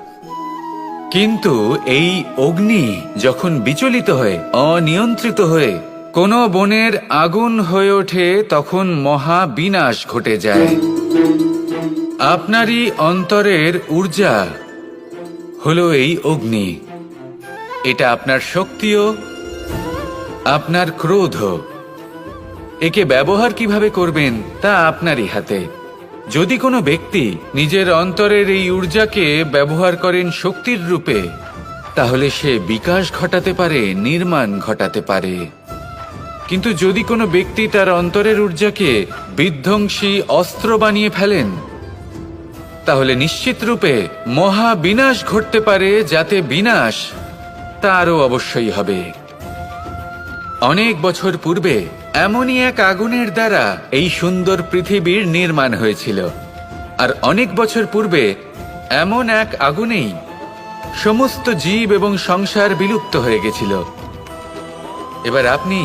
কিন্তু এই অগ্নি যখন বিচলিত হয়ে, অনিয়ন্ত্রিত হয়ে কোনো বনের আগুন হয়ে ওঠে, তখন মহা বিনাশ ঘটে যায়। আপনারই অন্তরের ঊর্জা হলো এই অগ্নি। এটা আপনার শক্তিও, আপনার ক্রোধও। একে ব্যবহার কিভাবে করবেন তা আপনারই হাতে। যদি কোনো ব্যক্তি নিজের অন্তরের এই ঊর্জাকে ব্যবহার করেন শক্তির রূপে, তাহলে সে বিকাশ ঘটাতে পারে, নির্মাণ ঘটাতে পারে। কিন্তু যদি কোনো ব্যক্তি তার অন্তরের ঊর্জাকে বিধ্বংসী অস্ত্র বানিয়ে ফেলেন, তাহলে নিশ্চিত রূপে মহা বিনাশ ঘটতে পারে, যাতে বিনাশ তারও অবশ্যই হবে। অনেক বছর পূর্বে এমনই এক আগুনের দ্বারা এই সুন্দর পৃথিবীর নির্মাণ হয়েছিল। আর অনেক বছর পূর্বে এমন এক আগুনেই সমস্ত জীব এবং সংসার বিলুপ্ত হয়ে গেছিল। এবার আপনি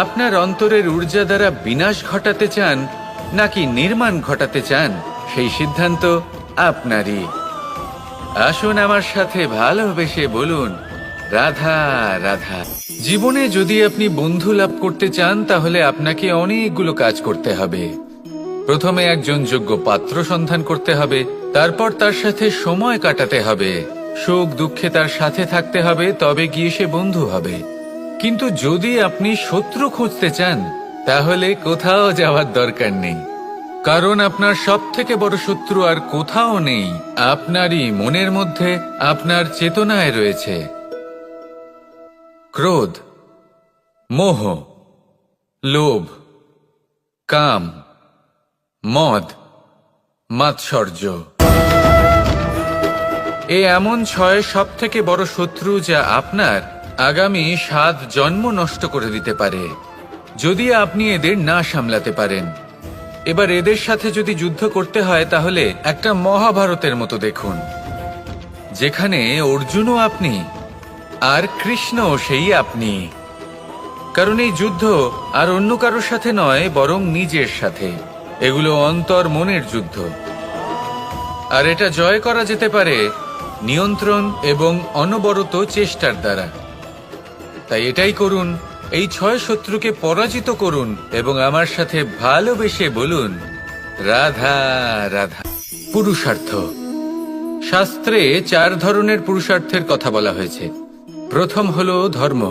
আপনার অন্তরের ঊর্জা দ্বারা বিনাশ ঘটাতে চান নাকি নির্মাণ ঘটাতে চান, সেই সিদ্ধান্ত আপনারই। আসুন আমার সাথে ভালোবেসে বলুন, রাধা রাধা। জীবনে যদি আপনি বন্ধু লাভ করতে চান, তাহলে আপনাকে অনেকগুলো কাজ করতে হবে। প্রথমে একজন যোগ্য পাত্র সন্ধান করতে হবে, তারপর তার সাথে সময় কাটাতে হবে, সুখ দুঃখে তার সাথে থাকতে হবে, তবে গিয়ে সে বন্ধু হবে। কিন্তু যদি আপনি শত্রু খুঁজতে চান, তাহলে কোথাও যাওয়ার দরকার নেই, কারণ আপনার সব থেকে বড় শত্রু আর কোথাও নেই, আপনারই মনের মধ্যে, আপনার চেতনায় রয়েছে। ক্রোধ, মোহ, লোভ, কাম, মদ, মাৎসর্য। এ এমন 6 সব থেকে বড় শত্রু, যা আপনার আগামী 7 জন্ম নষ্ট করে দিতে পারে, যদি আপনি এদের না সামলাতে পারেন। এবার এদের সাথে যদি যুদ্ধ করতে হয়, তাহলে একটা মহাভারতের মতো দেখুন, যেখানে অর্জুনও আপনি আর কৃষ্ণ সেই আপনি। কারণ এই যুদ্ধ আর অন্য কারোর সাথে নয়, বরং নিজের সাথে। এগুলো অন্তর মনের যুদ্ধ, আর এটা জয় করা যেতে পারে নিয়ন্ত্রণ এবং অনবরত চেষ্টার দ্বারা। তাই এটাই করুন, এই 6 শত্রুকে পরাজিত করুন এবং আমার সাথে ভালোবেসে বলুন, রাধা রাধা। পুরুষার্থ। শাস্ত্রে 4 ধরনের পুরুষার্থের কথা বলা হয়েছে। প্রথম হলো ধর্ম।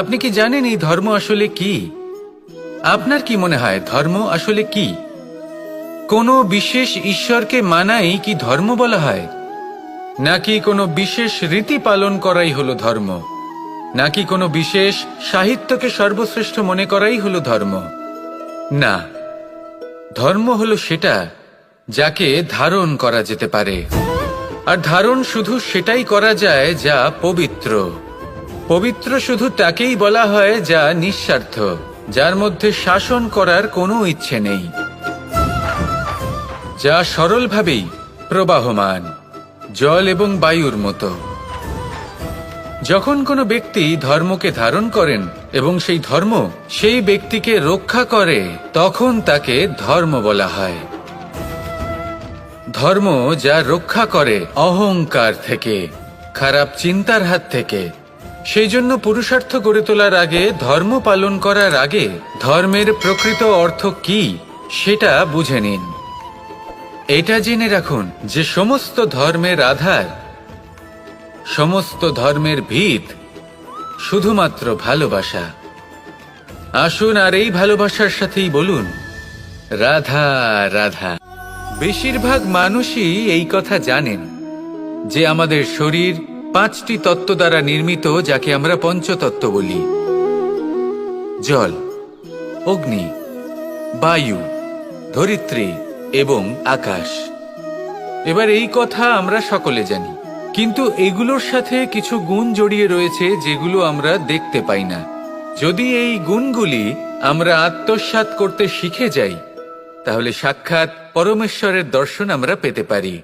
আপনি কি জানেন এই ধর্ম আসলে কি? আপনার কি মনে হয় ধর্ম আসলে কি? কোনো বিশেষ ঈশ্বরকে মানাই কি ধর্ম বলা হয়? নাকি কোনো বিশেষ রীতি পালন করাই হলো ধর্ম? নাকি কোনো বিশেষ সাহিত্যকে সর্বশ্রেষ্ঠ মনে করাই হলো ধর্ম? না, ধর্ম হলো সেটা যাকে ধারণ করা যেতে পারে। আর ধারণ শুধু সেটাই করা যায় যা পবিত্র। পবিত্র শুধু তাকেই বলা হয় যা নিঃস্বার্থ, যার মধ্যে শাসন করার কোনো ইচ্ছে নেই, যা সরলভাবেই প্রবাহমান, জল এবং বায়ুর মতো। যখন কোনো ব্যক্তি ধর্মকে ধারণ করেন এবং সেই ধর্ম সেই ব্যক্তিকে রক্ষা করে, তখন তাকে ধর্ম বলা হয়। ধর্ম যা রক্ষা করে অহংকার থেকে, খারাপ চিন্তার হাত থেকে। সেই জন্য পুরুষার্থ গড়ে তোলার আগে, ধর্ম পালন করার আগে, ধর্মের প্রকৃত অর্থ কি সেটা বুঝে নিন। এটা জেনে রাখুন যে সমস্ত ধর্মের আধার, সমস্ত ধর্মের ভিত শুধুমাত্র ভালোবাসা। আসুন আর এই ভালোবাসার সাথেই বলুন, রাধা রাধা। বেশিরভাগ মানুষই এই কথা জানেন যে আমাদের শরীর 5টি তত্ত্ব দ্বারা নির্মিত, যাকে আমরা পঞ্চতত্ত্ব বলি। জল, অগ্নি, বায়ু, ধরিত্রী এবং আকাশ। এবার এই কথা আমরা সকলে জানি, কিন্তু এগুলোর সাথে কিছু গুণ জড়িয়ে রয়েছে যেগুলো আমরা দেখতে পাই না। যদি এই গুণগুলি আমরা আত্মসাৎ করতে শিখে যাই, তাহলে সাক্ষাৎ পরমেশ্বরের দর্শন আমরা পেতে পারি।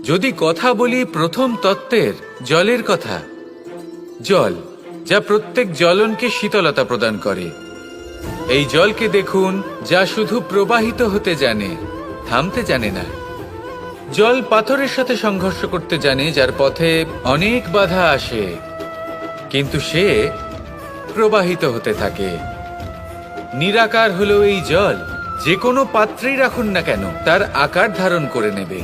যদি কথা বলি প্রথম তত্ত্বের, জলের কথা, জল যা প্রত্যেক জ্বলনকে শীতলতা প্রদান করে। এই জলকে দেখুন, যা শুধু প্রবাহিত হতে জানে, থামতে জানে না। জল পাথরের সাথে সংঘর্ষ করতে জানে, যার পথে অনেক বাধা আসে, কিন্তু সে প্রবাহিত হতে থাকে। নিরাকার হলো এই জল। যে কোনো পাত্রেই রাখুন না কেন, তার আকার ধারণ করে নেবে।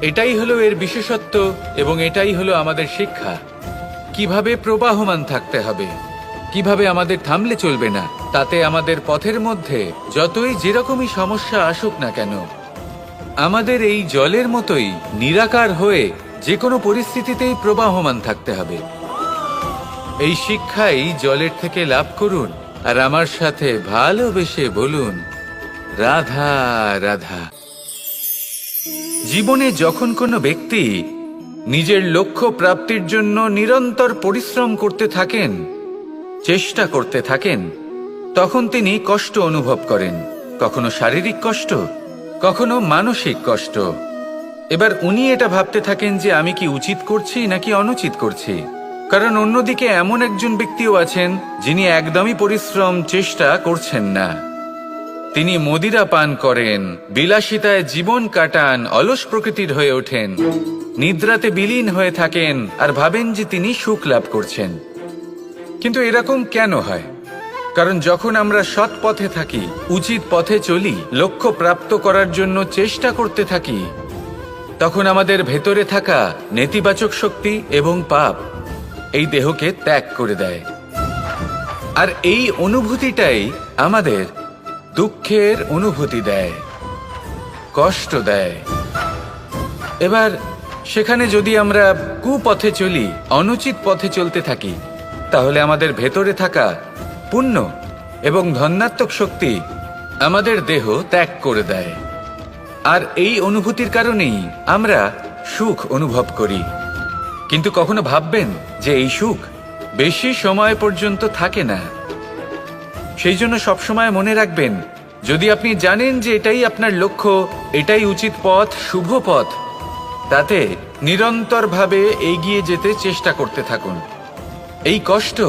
এটাই হলো এর বিশেষত্ব এবং এটাই হলো আমাদের শিক্ষা। কিভাবে প্রবাহমান থাকতে হবে, কিভাবে আমাদের থামলে চলবে না, তাতে আমাদের পথের মধ্যে যতই যেরকমই সমস্যা আসুক না কেন, আমাদের এই জলের মতোই নিরাকার হয়ে যে কোনো পরিস্থিতিতেই প্রবাহমান থাকতে হবে। এই শিক্ষাই জলের থেকে লাভ করুন আর আমার সাথে ভালোবেসে বলুন, রাধা রাধা। জীবনে যখন কোনো ব্যক্তি নিজের লক্ষ্য প্রাপ্তির জন্য নিরন্তর পরিশ্রম করতে থাকেন, চেষ্টা করতে থাকেন, তখন তিনি কষ্ট অনুভব করেন। কখনো শারীরিক কষ্ট, কখনো মানসিক কষ্ট। এবার উনি এটা ভাবতে থাকেন যে আমি কি উচিত করছি নাকি অনুচিত করছি। কারণ অন্যদিকে এমন একজন ব্যক্তিও আছেন যিনি একদমই পরিশ্রম, চেষ্টা করছেন না। তিনি মদিরা পান করেন, বিলাসিতায় জীবন কাটান, অলস প্রকৃতির হয়ে ওঠেন, নিদ্রাতে বিলীন হয়ে থাকেন আর ভাবেন যে তিনি সুখ লাভ করছেন। কিন্তু এরকম কেন হয়? কারণ যখন আমরা সৎ পথে থাকি, উচিত পথে চলি, লক্ষ্য প্রাপ্ত করার জন্য চেষ্টা করতে থাকি, তখন আমাদের ভেতরে থাকা নেতিবাচক শক্তি এবং পাপ এই দেহকে ত্যাগ করে দেয়। আর এই অনুভূতিটাই আমাদের দুঃখের অনুভূতি দেয়, কষ্ট দেয়। এবার সেখানে যদি আমরা কুপথে চলি, অনুচিত পথে চলতে থাকি, তাহলে আমাদের ভেতরে থাকা পুণ্য এবং ধনাত্মক শক্তি আমাদের দেহ ত্যাগ করে দেয়। আর এই অনুভূতির কারণেই আমরা সুখ অনুভব করি। কিন্তু কখনো ভাববেন যে এই সুখ বেশি সময় পর্যন্ত থাকে না। সেই জন্য সবসময় মনে রাখবেন, যদি আপনি জানেন যে এটাই আপনার লক্ষ্য, এটাই উচিত পথ, শুভ পথ, তাতে নিরন্তরভাবে এগিয়ে যেতে চেষ্টা করতে থাকুন। এই কষ্ট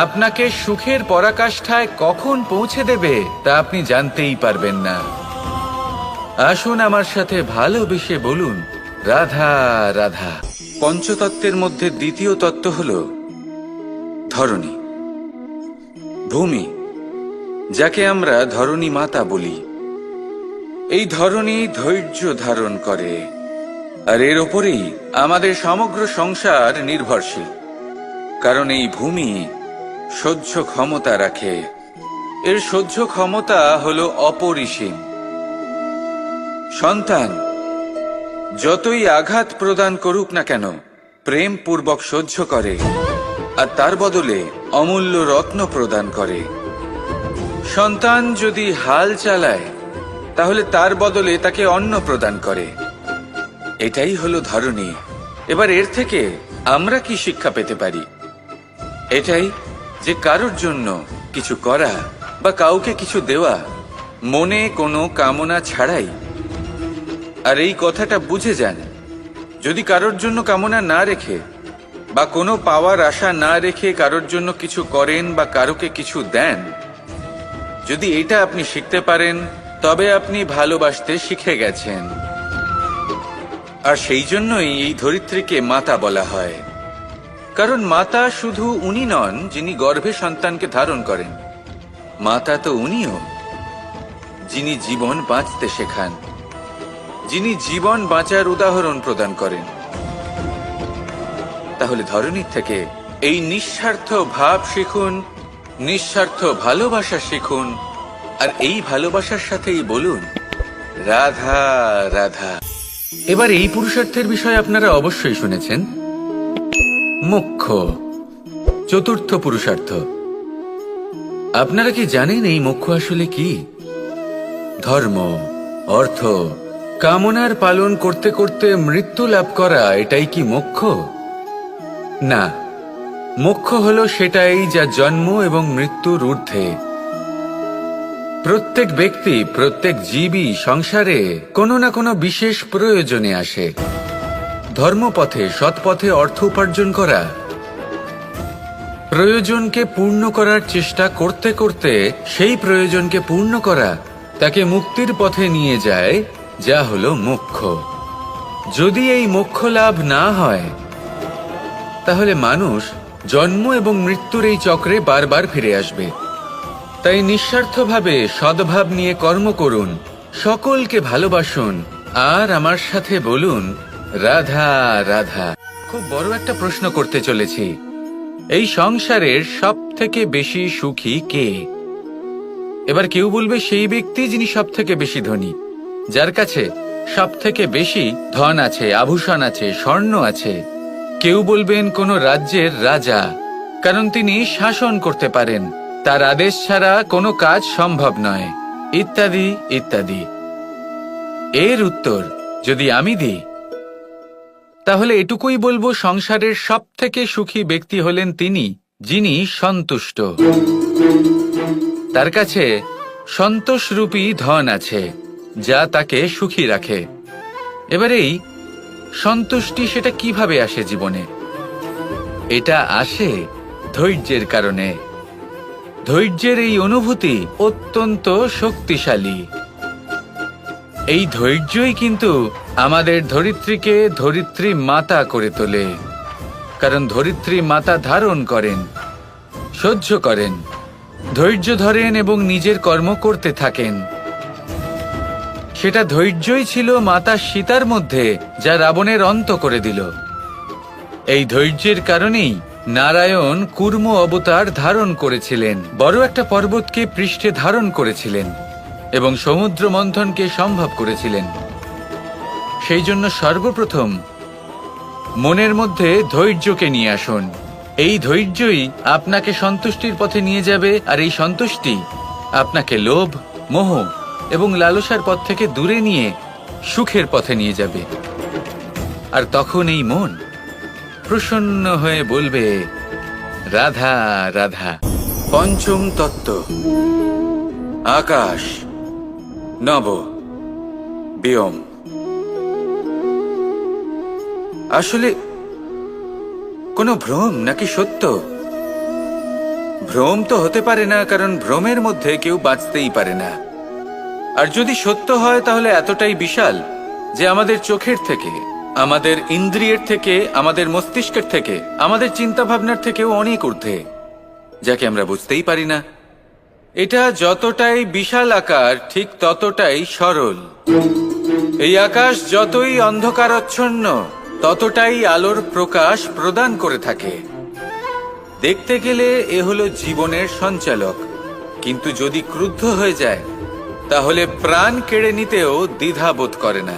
আপনাকে সুখের পরাকাষ্ঠায় কখন পৌঁছে দেবে তা আপনি জানতেই পারবেন না। আসুন আমার সাথে ভালোবেসে বলুন, রাধা রাধা। পঞ্চতত্ত্বের মধ্যে দ্বিতীয় তত্ত্ব হল ধরণী, ভূমি, যাকে আমরা ধরণী মাতা বলি। এই ধরণী ধৈর্য ধারণ করে, আর এর ওপরেই আমাদের সমগ্র সংসার নির্ভরশীল। কারণ এই ভূমি সহ্য ক্ষমতা রাখে, এর সহ্য ক্ষমতা হল অপরিসীম। সন্তান যতই আঘাত প্রদান করুক না কেন, প্রেম পূর্বক সহ্য করে, আর তার বদলে অমূল্য রত্ন প্রদান করে। সন্তান যদি হাল চালায়, তাহলে তার বদলে তাকে অন্ন প্রদান করে। এটাই হলো ধরণী। এবার এর থেকে আমরা কি শিক্ষা পেতে পারি? এটাই যে কারোর জন্য কিছু করা বা কাউকে কিছু দেওয়া মনে কোনো কামনা ছাড়াই। আর এই কথাটা বুঝে যান, যদি কারোর জন্য কামনা না রেখে বা কোনো পাওয়ার আশা না রেখে কারোর জন্য কিছু করেন বা কারোকে কিছু দেন, যদি এটা আপনি শিখতে পারেন, তবে আপনি ভালোবাসতে শিখে গেছেন। আর সেই জন্যই এই ধরিত্রীকে মাতা বলা হয়। কারণ মাতা শুধু উনি নন যিনি গর্ভে সন্তানকে ধারণ করেন, মাতা তো উনিও যিনি জীবন বাঁচতে শেখান, যিনি জীবন বাঁচার উদাহরণ প্রদান করেন। তাহলে ধরণীর থেকে এই নিঃস্বার্থ ভাব শিখুন, নিঃস্বার্থ ভালোবাসা শিখুন, আর এই ভালোবাসার সাথেই বলুন, রাধা রাধা। এবার এই পুরুষার্থের বিষয়ে আপনারা অবশ্যই শুনেছেন, মোক্ষ, চতুর্থ পুরুষার্থ। আপনারা কি জানেন এই মোক্ষ আসলে কি? ধর্ম, অর্থ, কামনার পালন করতে করতে মৃত্যু লাভ করা, এটাই কি মোক্ষ? না, মোক্ষ হলো সেটাই যা জন্ম এবং মৃত্যুর ঊর্ধ্বে। প্রত্যেক ব্যক্তি, প্রত্যেক জীবই সংসারে কোনো না কোনো বিশেষ প্রয়োজনে আসে। ধর্মপথে, সৎপথে অর্থ উপার্জন করা, প্রয়োজনকে পূর্ণ করার চেষ্টা করতে করতে সেই প্রয়োজনকে পূর্ণ করা তাকে মুক্তির পথে নিয়ে যায়, যা হলো মোক্ষ। যদি এই মোক্ষ লাভ না হয়, তাহলে মানুষ জন্ম এবং মৃত্যুর এই চক্রে বারবার ফিরে আসবে। তাই নিঃস্বার্থভাবে সদ্ভাব নিয়ে কর্ম করুন, সকলকে ভালোবাসুন, আর আমার সাথে বলুন, রাধা রাধা। খুব বড় একটা প্রশ্ন করতে চলেছি, এই সংসারের সব থেকে বেশি সুখী কে? এবার কেউ বলবে সেই ব্যক্তি যিনি সব থেকে বেশি ধনী, যার কাছে সব থেকে বেশি ধন আছে, আভূষণ আছে, স্বর্ণ আছে। কেউ বলবেন কোনো রাজ্যের রাজা, কারণ তিনি শাসন করতে পারেন, তার আদেশ ছাড়া কোনো কাজ সম্ভব নয়, ইত্যাদি ইত্যাদি। এর উত্তর যদি আমি দিই, তাহলে এটুকুই বলবো, সংসারের সব থেকে সুখী ব্যক্তি হলেন তিনি যিনি সন্তুষ্ট। তার কাছে সন্তোষরূপী ধন আছে, যা তাকে সুখী রাখে। এবার এই সন্তুষ্টি, সেটা কিভাবে আসে জীবনে? এটা আসে ধৈর্যের কারণে। ধৈর্যের এই অনুভূতি অত্যন্ত শক্তিশালী। এই ধৈর্যই কিন্তু আমাদের ধরিত্রীকে ধরিত্রী মাতা করে তোলে। কারণ ধরিত্রী মাতা ধারণ করেন, সহ্য করেন, ধৈর্য ধরেন এবং নিজের কর্ম করতে থাকেন। সেটা ধৈর্যই ছিল মাতা সীতার মধ্যে, যা রাবণের অন্ত করে দিল। এই ধৈর্যের কারণেই নারায়ণ কুর্ম অবতার ধারণ করেছিলেন, বড় একটা পর্বতকে পৃষ্ঠে ধারণ করেছিলেন এবং সমুদ্র মন্থনকে সম্ভব করেছিলেন। সেই জন্য সর্বপ্রথম মনের মধ্যে ধৈর্যকে নিয়ে আসুন। এই ধৈর্যই আপনাকে সন্তুষ্টির পথে নিয়ে যাবে, আর এই সন্তুষ্টি আপনাকে লোভ, মোহ এবং লালসার পথ থেকে দূরে নিয়ে সুখের পথে নিয়ে যাবে। আর তখন এই মন প্রসন্ন হয়ে বলবে, রাধা রাধা। পঞ্চম তত্ত্ব, আকাশ, নব, ব্যোম। আসলে কোনো ভ্রম নাকি সত্য? ভ্রম তো হতে পারে না, কারণ ভ্রমের মধ্যে কেউ বাঁচতেই পারে না। আর যদি সত্য হয় তাহলে এতটাই বিশাল যে আমাদের চোখের থেকে, আমাদের ইন্দ্রিয়ের থেকে, আমাদের মস্তিষ্কের থেকে, আমাদের চিন্তা ভাবনার থেকেও অনেক ঊর্ধ্বে, যাকে আমরা বুঝতেই পারি না। এটা যতটাই বিশাল আকার, ঠিক ততটাই সরল। এই আকাশ যতই অন্ধকারাচ্ছন্ন, ততটাই আলোর প্রকাশ প্রদান করে থাকে। দেখতে গেলে এ হলো জীবনের সঞ্চালক, কিন্তু যদি ক্রুদ্ধ হয়ে যায় তাহলে প্রাণ কেড়ে নিতেও দ্বিধা বোধ করে না।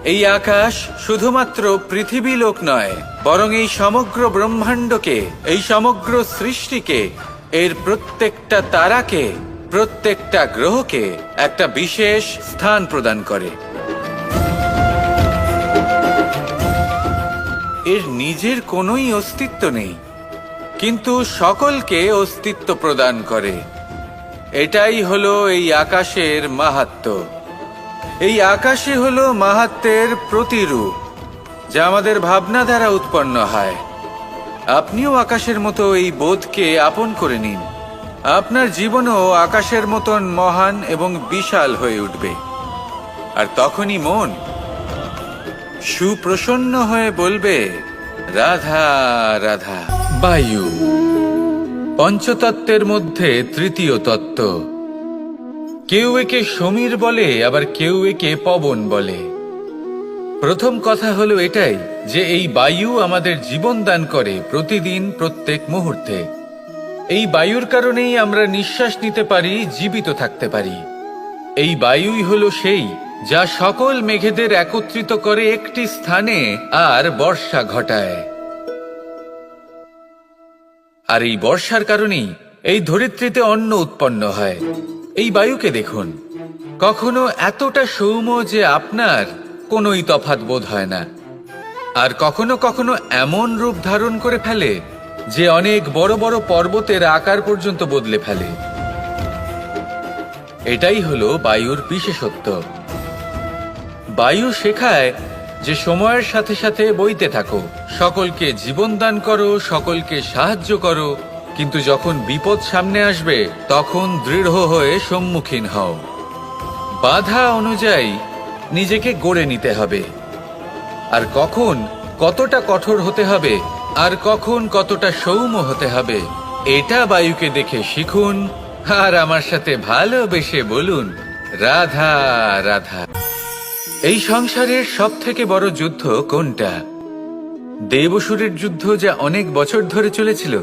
এই আকাশ শুধুমাত্র পৃথিবী লোক নয়, বরং এই সমগ্র ব্রহ্মাণ্ডকে, এই সমগ্র সৃষ্টিকে, এর প্রত্যেকটা তারাকে, প্রত্যেকটা গ্রহকে একটা বিশেষ স্থান প্রদান করে। এর নিজের কোনোই অস্তিত্ব নেই, কিন্তু সকলকে অস্তিত্ব প্রদান করে। এটাই হলো এই আকাশের মাহাত্ম্য। এই আকাশই হলো মাহাত্ম্যের প্রতিরূপ, যা আমাদের ভাবনা দ্বারা উৎপন্ন হয়। আপনিও আকাশের মতো এই বোধকে আপন করে নিন। আপনার জীবনও আকাশের মতন মহান এবং বিশাল হয়ে উঠবে। আর তখনই মন সুপ্রসন্ন হয়ে বলবে, রাধা রাধা। বায়ু পঞ্চতত্ত্বের মধ্যে তৃতীয় তত্ত্ব। কেউ একে সমীর বলে, আবার কেউ একে পবন বলে। প্রথম কথা হলো এটাই যে এই বায়ু আমাদের জীবন দান করে প্রতিদিন, প্রত্যেক মুহূর্তে। এই বায়ুর কারণেই আমরা নিঃশ্বাস নিতে পারি, জীবিত থাকতে পারি। এই বায়ুই হলো সেই যা সকল মেঘেদের একত্রিত করে একটি স্থানে আর বর্ষা ঘটায়। আর এই বর্ষার কারণেই এই ধরিত্রীতে অন্ন উৎপন্ন হয়। এই বায়ুকে দেখুন, কখনো এতটা সৌম্য যে আপনার কোনোই তফাৎ বোধ হয় না, আর কখনো কখনো এমন রূপ ধারণ করে ফেলে যে অনেক বড় বড় পর্বতের আকার পর্যন্ত বদলে ফেলে। এটাই হলো বায়ুর বিশেষত্ব। বায়ু শেখায় যে সময়ের সাথে সাথে বইতে থাকো, সকলকে জীবন দান করো, সকলকে সাহায্য করো, কিন্তু যখন বিপদ সামনে আসবে তখন দৃঢ় হয়ে সম্মুখীন হও। বাধা অনুযায়ী নিজেকে গড়ে নিতে হবে। আর কখন কতটা কঠোর হতে হবে, আর কখন কতটা সৌম্য হতে হবে, এটা বায়ুকে দেখে শিখুন। আর আমার সাথে ভালোবেসে বলুন, রাধা রাধা। এই সংসারের সব থেকে বড় যুদ্ধ কোনটা? দেব-অসুরের যুদ্ধ, যা অনেক বছর ধরে চলেছিল,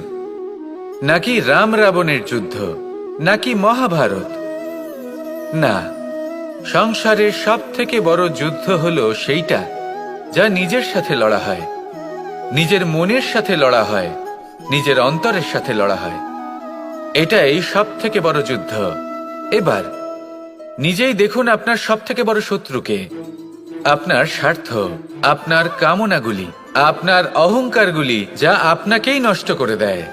নাকি রাম রাবণের যুদ্ধ, নাকি মহাভারত? না, সংসারের সব থেকে বড় যুদ্ধ হলো সেইটা যা নিজের সাথে লড়া হয়, নিজের মনের সাথে লড়া হয়, নিজের অন্তরের সাথে লড়া হয়। এটাই সব থেকে বড় যুদ্ধ। এবার নিজেই দেখুন আপনার সব থেকে বড় শত্রুকে। আপনার স্বার্থ, আপনার কামনাগুলি, আপনার অহংকারগুলি, যা আপনাকেই নষ্ট করে দেয়।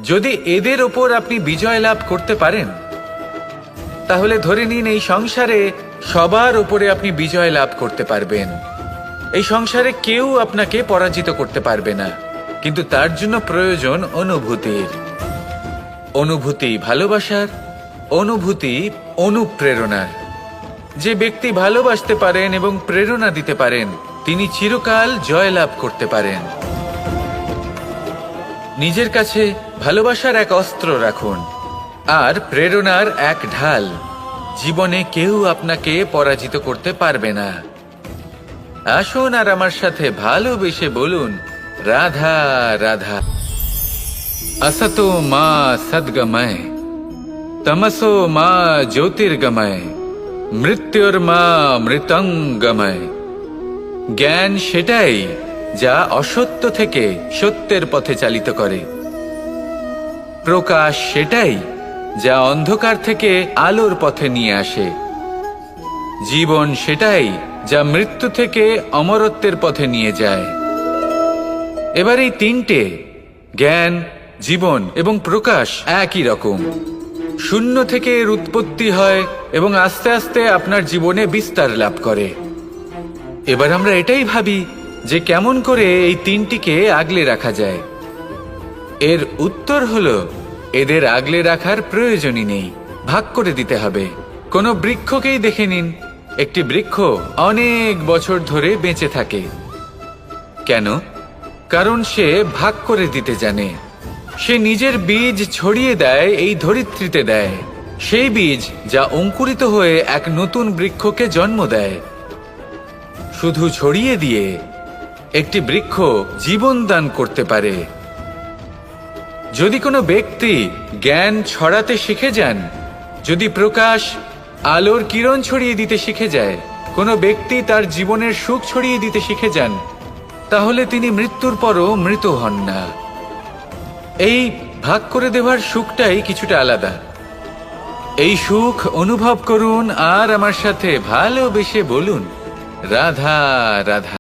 যদি এদের ওপর আপনি বিজয় লাভ করতে পারেন, তাহলে ধরে নিন এই সংসারে সবার উপরে আপনি বিজয় লাভ করতে পারবেন। এই সংসারে কেউ আপনাকে পরাজিত করতে পারবে না, কিন্তু তার জন্য প্রয়োজন অনুভূতির। অনুভূতি ভালোবাসার, অনুভূতি অনুপ্রেরণার। যে ব্যক্তি ভালোবাসতে পারেন এবং প্রেরণা দিতে পারেন, তিনি চিরকাল জয়লাভ করতে পারেন। নিজের কাছে ভালোবাসার এক অস্ত্র রাখুন আর প্রেরণার এক ঢাল। জীবনে কেউ আপনাকে পরাজিত করতে পারবে না। আসুন আর আমার সাথে ভালোবেসে বলুন, রাধা রাধা। असतो मा सद्गमय, तमसो मा ज्योतिर्गमय, মৃত্যুর্মা মৃতঙ্গময়। জ্ঞান সেটাই যা অসত্য থেকে সত্যের পথে চালিত করে। প্রকাশ সেটাই যা অন্ধকার থেকে আলোর পথে নিয়ে আসে। জীবন সেটাই যা মৃত্যু থেকে অমরত্বের পথে নিয়ে যায়। এবার এই তিনটে, জ্ঞান, জীবন এবং প্রকাশ, একই রকম। শূন্য থেকে এর উৎপত্তি হয় এবং আস্তে আস্তে আপনার জীবনে বিস্তার লাভ করে। এবার আমরা এটাই ভাবি যে কেমন করে এই তিনটিকে আগলে রাখা যায়। এর উত্তর হলো, এদের আগলে রাখার প্রয়োজনই নেই, ভাগ করে দিতে হবে। কোনো বৃক্ষকেই দেখে নিন, একটি বৃক্ষ অনেক বছর ধরে বেঁচে থাকে। কেন? কারণ সে ভাগ করে দিতে জানে। সে নিজের বীজ ছড়িয়ে দেয়, এই ধরিত্রীতে দেয়, সেই বীজ যা অঙ্কুরিত হয়ে এক নতুন বৃক্ষকে জন্ম দেয়। শুধু ছড়িয়ে দিয়ে একটি বৃক্ষ জীবন দান করতে পারে। যদি কোনো ব্যক্তি জ্ঞান ছড়াতে শিখে যান, যদি প্রকাশ আলোর কিরণ ছড়িয়ে দিতে শিখে যায়, কোনো ব্যক্তি তার জীবনের সুখ ছড়িয়ে দিতে শিখে যান, তাহলে তিনি মৃত্যুর পরও মৃত হন না। এই ভাগ করে দেওয়ার সুখটাই কিছুটা আলাদা। এই সুখ অনুভব করুন আর আমার সাথে ভালোবেসে বলুন, রাধা রাধা।